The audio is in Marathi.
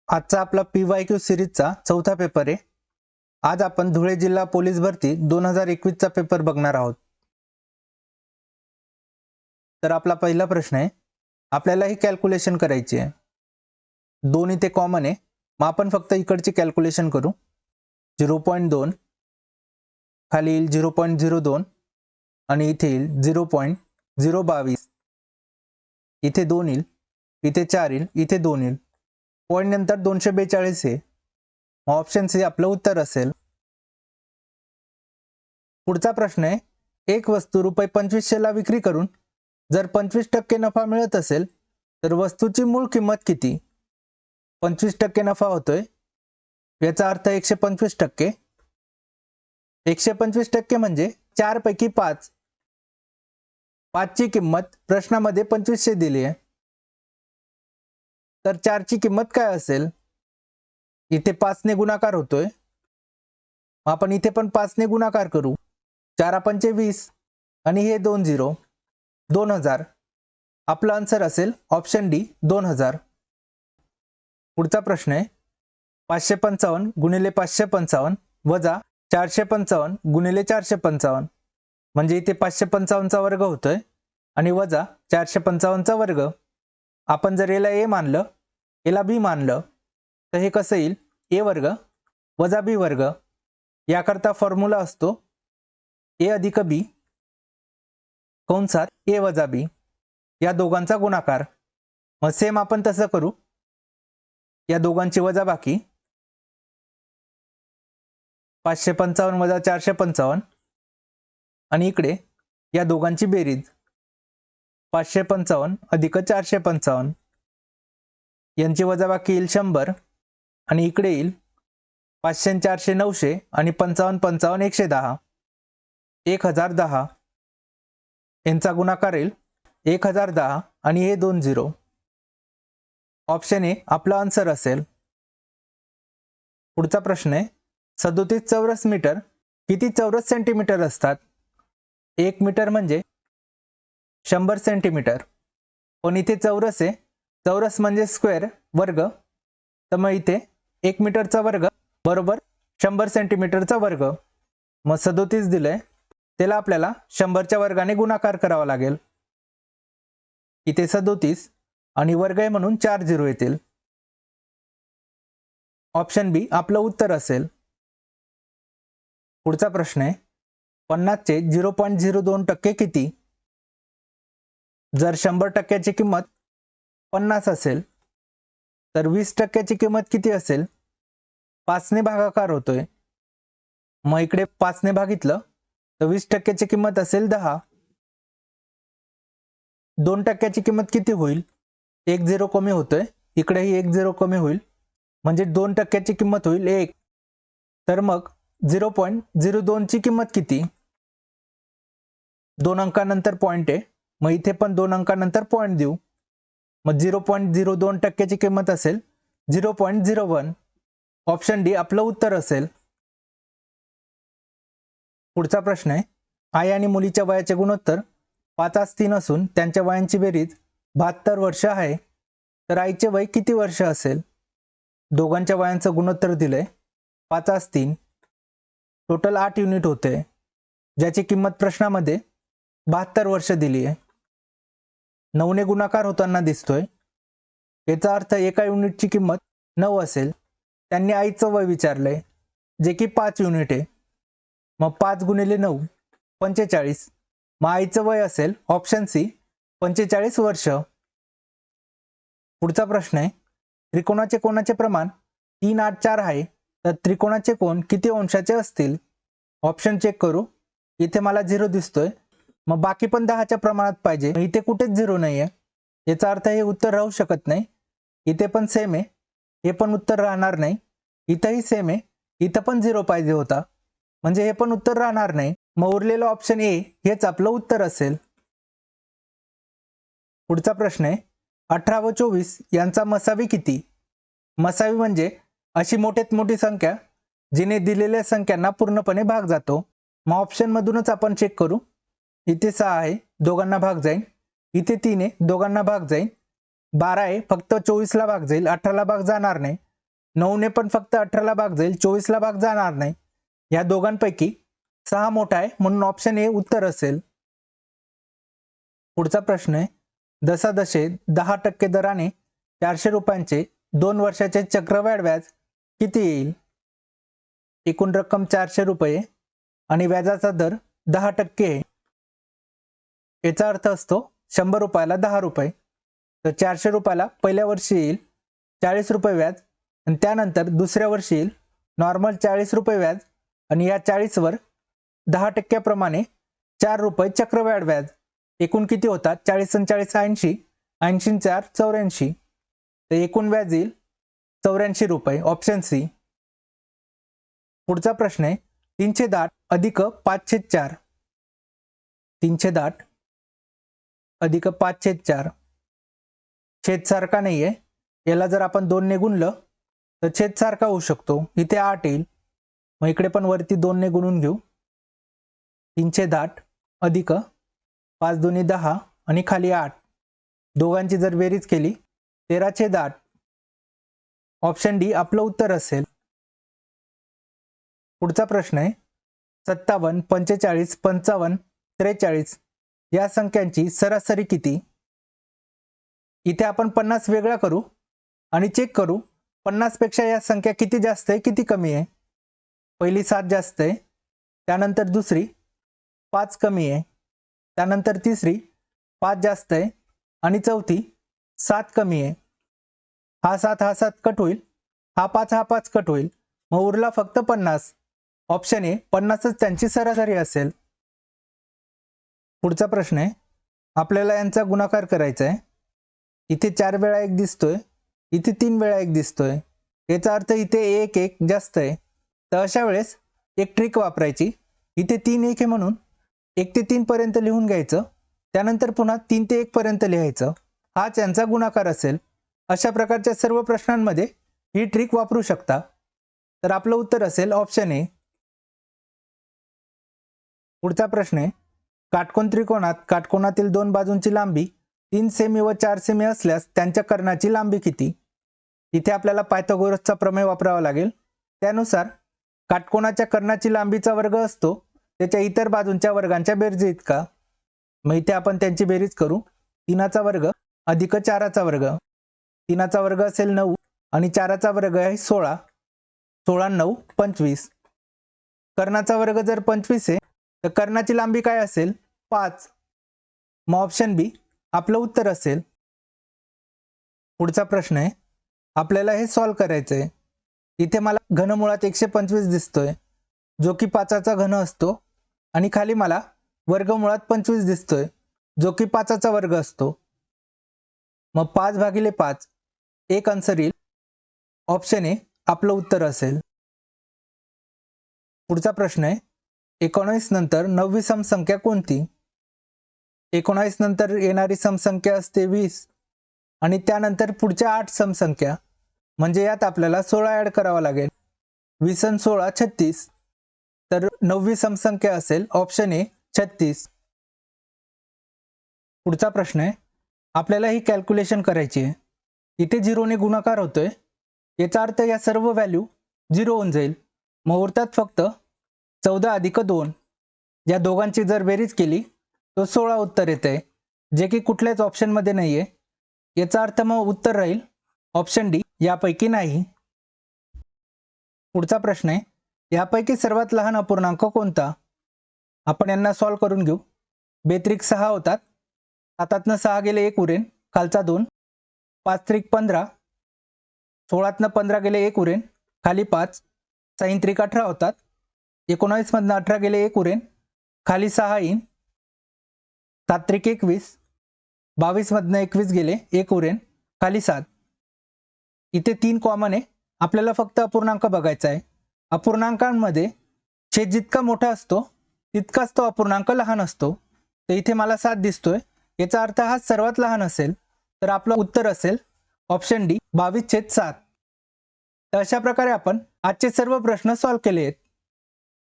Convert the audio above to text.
आजचा आपला PYQ सिरीजचा चौथा पेपर आहे। आज आपण धुळे जिल्हा पोलीस भरती 2021 चा पेपर बघणार आहोत। तर आपला पहिला प्रश्न आहे, आपल्याला ही कॅल्क्युलेशन करायची आहे। दोन इथे कॉमन आहे, मग आपण फक्त इकडची कॅल्क्युलेशन करू। 0.2 खाली येईल 0.02 आणि इथे येईल 0.022, इथे 2 येईल, इथे 4 येईल, इथे 2 येईल, पॉइंट नंतर 242 आहे। ऑप्शन सी आपलं उत्तर असेल। पुढचा प्रश्न आहे, एक वस्तू रुपये 2500 ला विक्री करून जर 25% नफा मिळत असेल तर वस्तूची मूळ किंमत किती? 25% नफा होतोय, याचा अर्थ 125%। 125% म्हणजे 4 पैकी 5। 5 ची किंमत प्रश्नामध्ये 2500 दिली आहे, तर 4 ची किंमत काय असेल? इथे 5 ने गुणाकार होतोय, आपण इथे पण 5 ने गुणाकार करू। 4 पंचे 20 आणि हे 2 0, 2000। आपलं आन्सर असेल ऑप्शन डी 2000। पुढचा प्रश्न आहे, 555 गुणिले 555 वजा 455 गुणिले 455, म्हणजे इथे 555 चा वर्ग होतोय आणि वजा 455 चा वर्ग। आपण जर याला ए मानलं, याला बी मानलं, तर हे कसं येईल? ए वर्ग वजा बी वर्ग। याकरता फॉर्म्युला असतो ए अधिक बी कंसात ए वजा बी, या दोघांचा गुणाकार। मग सेम आपण तसं करू, या दोघांची वजाबाकी, 555 वजा 455 आणि इकडे या दोघांची बेरीज, 555 अधिक 455, यांची वजाबाकी येईल 100 आणि इकडे येईल 500 400 900 आणि 55 55 110, 1010। यांचा गुणाकार येईल 1010 आणि हे 2 0। ऑप्शन ए आपला आन्सर असेल। पुढचा प्रश्न आहे, 37 चौरस मीटर किती चौरस सेंटीमीटर असतात? 1 मीटर म्हणजे 100 सेंटीमीटर, पण इथे चौरस आहे, चौरस म्हणजे स्क्वेअर वर्ग, तर मग इथे 1 मीटरचा वर्ग बरोबर 100 सेंटीमीटरचा वर्ग। मग 37 दिलंय, त्याला आपल्याला 100 च्या वर्गाने गुणाकार करावा लागेल। इथे 37 आणि वर्ग आहे म्हणून 4 0 येतील। ऑप्शन बी आपलं उत्तर असेल। पुढचा प्रश्न आहे, 50 चे 0.02% किती? जर 100% ची किंमत 50 असेल तर 20% ची किंमत किती असेल? 5 ने भागाकार होतोय, मग इकडे 5 ने भागितलं तर 20% ची किंमत असेल 10। 2% ची किंमत किती होईल? 1 0 कमी होतोय, इकडेही 1 0 कमी होईल, म्हणजे 2% ची किंमत होईल 1। तर मग 0.02 ची किंमत किती? 2 अंकानंतर पॉइंट आहे, मग इथे पण 2 अंकानंतर पॉइंट देऊ, मग 0.02% ची किंमत असेल 0.01। ऑप्शन डी आपलं उत्तर असेल। पुढचा प्रश्न आहे, आई आणि मुलीच्या वयाचे गुणोत्तर 5:3 असून त्यांच्या वयांची बेरीज 72 वर्ष आहे, तर आईचे वय किती वर्ष असेल? दोघांच्या वयांचं गुणोत्तर दिलंय 5:3, टोटल 8 युनिट होते, ज्याची किंमत प्रश्नामध्ये 72 वर्ष दिली आहे। 9 ने गुणाकार होताना दिसतोय, याचा अर्थ एका युनिटची किंमत 9 असेल। त्यांनी आईचं वय विचारलंय, जे की 5 युनिट आहे, मग 5 गुणिले 9 45, मग आईचं वय असेल ऑप्शन सी 45 वर्ष। पुढचा प्रश्न आहे, त्रिकोणाचे कोणाचे प्रमाण 3 8 4 आहे, तर त्रिकोणाचे कोण किती अंशाचे असतील? ऑप्शन चेक करू, इथे मला 0 दिसतोय, मग बाकी पण 10च्या प्रमाणात पाहिजे, इथे कुठेच 0 नाहीये, याचा अर्थ हे उत्तर राहू शकत नाही। इथे पण सेम आहे, हे पण उत्तर राहणार नाही, इथंही सेम आहे, इथं पण 0 पाहिजे होता, म्हणजे हे पण उत्तर राहणार नाही। मग उरलेलं ऑप्शन ए हेच आपलं उत्तर असेल। पुढचा प्रश्न आहे, 18 व 24 यांचा मसावी किती? मसावी म्हणजे अशी मोठ्यात मोठी संख्या जिने दिलेल्या संख्यांना पूर्णपणे भाग जातो। मग ऑप्शन मधूनच आपण चेक करू, इथे 6 आहे, दोघांना भाग जाईल, इथे 3 आहे, दोघांना भाग जाईल, 12 आहे, फक्त 24 ला भाग जाईल, 18 ला भाग जाणार नाही, 9ने पण फक्त 18ला भाग जाईल, 24ला भाग जाणार नाही. या दोघांपैकी 6 मोठा आहे म्हणून ऑप्शन ए उत्तर असेल. पुढचा प्रश्न आहे, दशादशे 10% दराने 400 रुपयांचे 2 वर्षाचे चक्रवाढ व्याज किती येईल? एकूण रक्कम 400 रुपये आणि व्याजाचा दर 10% आहे. याचा अर्थ असतो 100 रुपयाला 10 रुपये. तर 400 रुपयाला पहिल्या वर्षी येईल 40 रुपये व्याज आणि त्यानंतर दुसऱ्या वर्षी येईल नॉर्मल 40 रुपये व्याज आणि या 40वर 10% प्रमाणे 4 रुपये चक्रवाढ व्याज. एकूण किती होतात? 40 आणि 40 80, 80 आणि 4 84. तर एकूण व्याज येईल 84 रुपये. Option C. पुढचा प्रश्न आहे, 310 अधिक 5/4. 310 अधिक 5/4. छेद सारखा नाहीये. याला जर आपण 2 ने गुणलं तर छेद सारखा होऊ शकतो. इथे 8 येईल. मग इकडे पण वरती 2 ने गुणून घेऊ. 310 अधिक 5 दुनी 10 आणि खाली 8. दोघांची जर बेरीज केली 13/8. ऑप्शन डी आपलं उत्तर असेल. पुढचा प्रश्न आहे, 57, 45, 55, 43 या संख्यांची सरासरी किती? इथे आपण 50 वेगळा करू आणि चेक करू 50 पेक्षा या संख्या किती जास्त आहे किती कमी आहे. पहिली 7 जास्त आहे, त्यानंतर दुसरी 5 कमी आहे, त्यानंतर तिसरी 5 जास्त आहे आणि चौथी 7 कमी आहे. हा 7 कट होईल, हा 5 कट होईल, मग उरला फक्त 50. ऑप्शन ए 50च त्यांची सरासरी असेल. पुढचा प्रश्न आहे, आपल्याला यांचा गुणाकार करायचा आहे. इथे 4 वेळा 1 दिसतोय, इथे 3 वेळा 1 दिसतोय. याचा अर्थ इथे 1 जास्त आहे. तर अशा वेळेस एक ट्रिक वापरायची. इथे 3 1 आहे म्हणून 1 ते 3 पर्यंत लिहून घ्यायचं, त्यानंतर पुन्हा 3 ते 1 पर्यंत लिहायचं. हाच यांचा गुणाकार असेल. अशा प्रकारच्या सर्व प्रश्नांमध्ये ही ट्रिक वापरू शकता. तर आपलं उत्तर असेल ऑप्शन ए. पुढचा प्रश्न आहे, काटकोन त्रिकोणात काटकोनातील 2 बाजूंची लांबी 3 सेमी व 4 सेमी असल्यास त्यांच्या कर्णाची लांबी किती? इथे आपल्याला पायथागोरसचा प्रमेय वापरावा लागेल. त्यानुसार काटकोनाच्या कर्णाची लांबीचा वर्ग असतो त्याच्या इतर बाजूंच्या वर्गांच्या बेरजे इतका. मग इथे आपण त्यांची बेरीज करू. 3चा वर्ग अधिक 4चा वर्ग. 3चा वर्ग असेल 9 आणि 4चा वर्ग आहे 16. 16 9 25. कर्णाचा वर्ग जर 25 आहे तर कर्णाची लांबी काय असेल? 5. मग ऑप्शन बी आपलं उत्तर असेल. पुढचा प्रश्न आहे, आपल्याला हे सॉल्व करायचं आहे. इथे मला घनमुळात 125 दिसतोय जो की 5चा घन असतो आणि खाली मला वर्गमुळात 25 दिसतोय जो की 5चा वर्ग असतो. मग 5/5 एक आन्सर येईल. ऑप्शन ए आपलं उत्तर असेल. पुढचा प्रश्न आहे, 19 नंतर 9वी समसंख्या कोणती? 19 नंतर येणारी समसंख्या असते 20 आणि त्यानंतर पुढच्या 8 समसंख्या, म्हणजे यात आपल्याला 16 ऍड करावा लागेल. 20 आणि 16 36. तर 9वी समसंख्या असेल ऑप्शन ए 36. पुढचा प्रश्न आहे, आपल्याला ही कॅल्क्युलेशन करायची आहे. इथे 0 ने गुणाकार होतोय, याचा अर्थ या सर्व व्हॅल्यू 0 होऊन जाईल. मग उरतात फक्त 14 अधिक 2. या दोघांची जर बेरीज केली तो 16 उत्तर येते, जे की कुठल्याच ऑप्शनमध्ये नाही आहे. याचा अर्थ मग उत्तर राहील ऑप्शन डी यापैकी नाही. पुढचा प्रश्न आहे, यापैकी सर्वात लहान अपूर्णांक कोणता? आपण यांना सॉल्व करून घेऊ. बेत्रिक 6 होतात, 7तनं 6 गेले 1 उरेन, खालचा 2. 5 त्रिक 15, 16तनं 15 गेले 1 उरेन, खाली 5. 6 त्रिक 18 होतात, 19 मधनं 18 गेले 1 उरेन, खाली 6 येईन. 7 त्रिक 21, 22 मधनं 21 गेले 1 उरेन, खाली 7. इथे 3 कॉमन आहे, आपल्याला फक्त अपूर्णांक बघायचा आहे. अपूर्णांकांमध्ये छेद जितका मोठा असतो तितकाच तो अपूर्णांक लहान असतो. तर इथे मला 7 दिसतोय, याचा अर्थ हा सर्वात लहान असेल. तर आपलं उत्तर असेल ऑप्शन डी 22/7. तर अशा प्रकारे आपण आजचे सर्व प्रश्न सॉल्व केले आहेत.